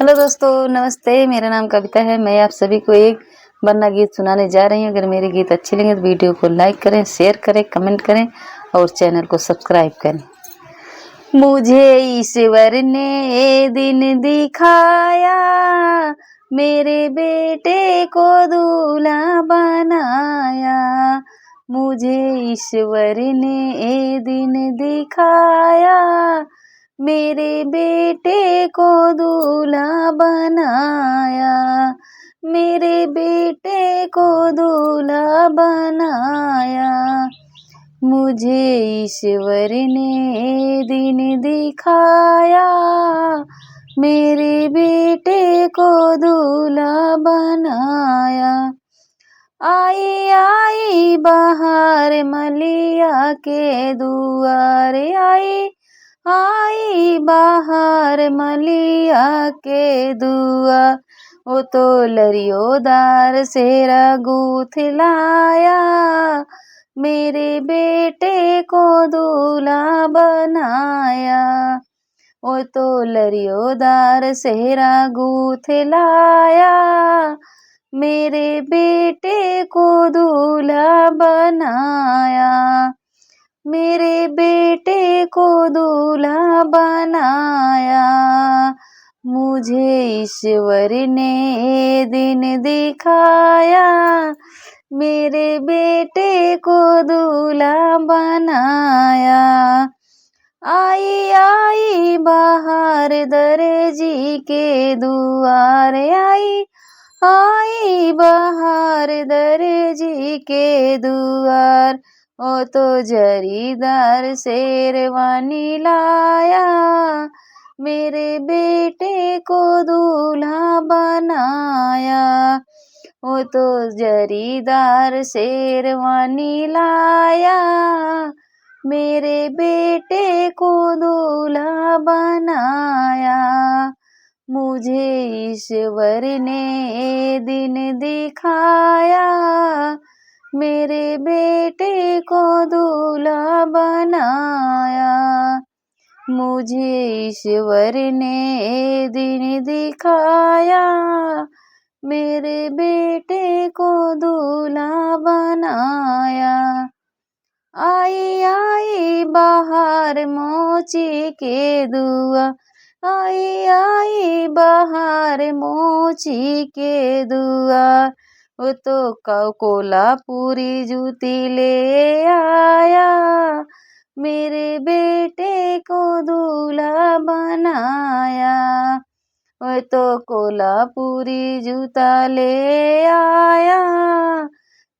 Hello दोस्तों, नमस्ते। मेरा नाम कविता है। मैं आप सभी को एक वरना गीत सुनाने जा रही हूँ। अगर मेरे गीत अच्छे लगे तो वीडियो को लाइक करें, शेयर करें, कमेंट करें और चैनल को सब्सक्राइब करें। मुझे ईश्वर ने ये दिन दिखाया, मेरे बेटे को दूल्हा बनाया। मुझे ईश्वर ने ये दिन दिखाया, मेरे बेटे को दूल्हा बनाया। मेरे बेटे को दूल्हा बनाया। मुझे ईश्वर ने दिन दिखाया, मेरे बेटे को दूल्हा बनाया। आई आई बहार मलिया के दुआरे, आई बहार मलिया के दुआर। वो तो लरियोदार सेरा गूथ लाया, मेरे बेटे को दूल्हा बनाया। वो तो लरियोदार सेरा गूथ लाया, मेरे बेटे को दूल्हा बनाया। मेरे बेटे को दूल्हा बनाया। मुझे ईश्वर ने दिन दिखाया, मेरे बेटे को दूल्हा बनाया। आई आई बहार दर्जी के दुआरे, आई बहार दर्जी के दुआर। ओ तो जरीदार शेरवानी लाया, मेरे बेटे को दूल्हा बनाया। ओ तो जरीदार शेरवानी लाया, मेरे बेटे को दूल्हा बनाया। मुझे ईश्वर ने दिन दिखाया, मेरे बेटे को दूल्हा बनाया। मुझे ईश्वर ने दिन दिखाया, मेरे बेटे को दूल्हा बनाया। आई आई बहार मोची के दुआ, आई बहार मोची के दुआर। वो तो कोल्हापुरी जूती ले आया, मेरे बेटे को दूल्हा बनाया। वो तो कोल्हापुरी जूता ले आया,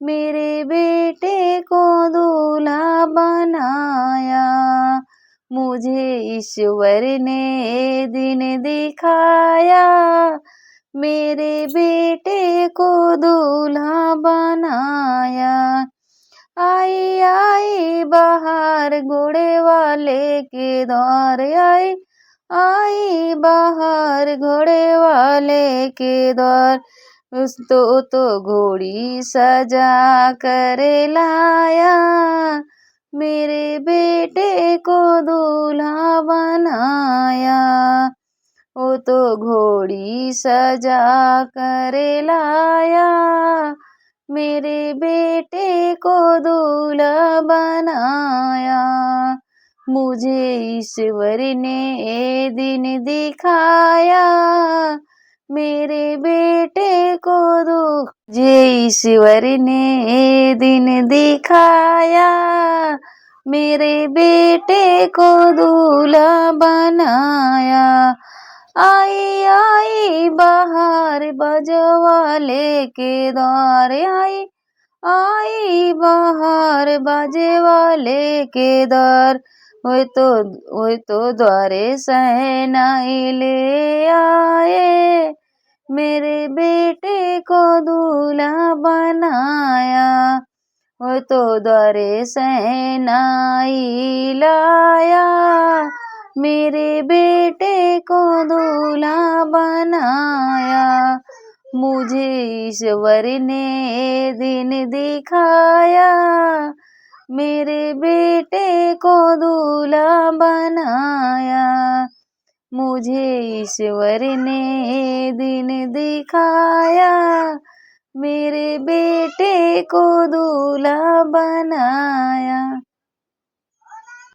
मेरे बेटे को दूल्हा बनाया। मुझे ईश्वर ने दिन दिखाया, मेरे बेटे को दूल्हा बनाया। आई आई बहार घोड़े वाले के द्वार, आई बहार घोड़े वाले के द्वार। उस तो घोड़ी सजा कर लाया, मेरे बेटे को दूल्हा बनाया। वो तो घोड़ी सजा कर लाया, मेरे बेटे को दूल्हा बनाया। मुझे ईश्वर ने दिन दिखाया, मेरे बेटे को मुझे ईश्वर ने दिन दिखाया, मेरे बेटे को दूल्हा बनाया। आई आई बहार बजवाले के द्वार, आई बहार बाजे वाले के द्वार। वो तो द्वारे सहनाई ले आए, मेरे बेटे को दूल्हा बनाया। वो तो द्वारे सहनाई लाया, मेरे बेटे को दूल्हा बनाया। मुझे ईश्वर ने दिन दिखाया, मेरे बेटे को दूल्हा बनाया। मुझे ईश्वर ने दिन दिखाया, मेरे बेटे को दूल्हा बनाया।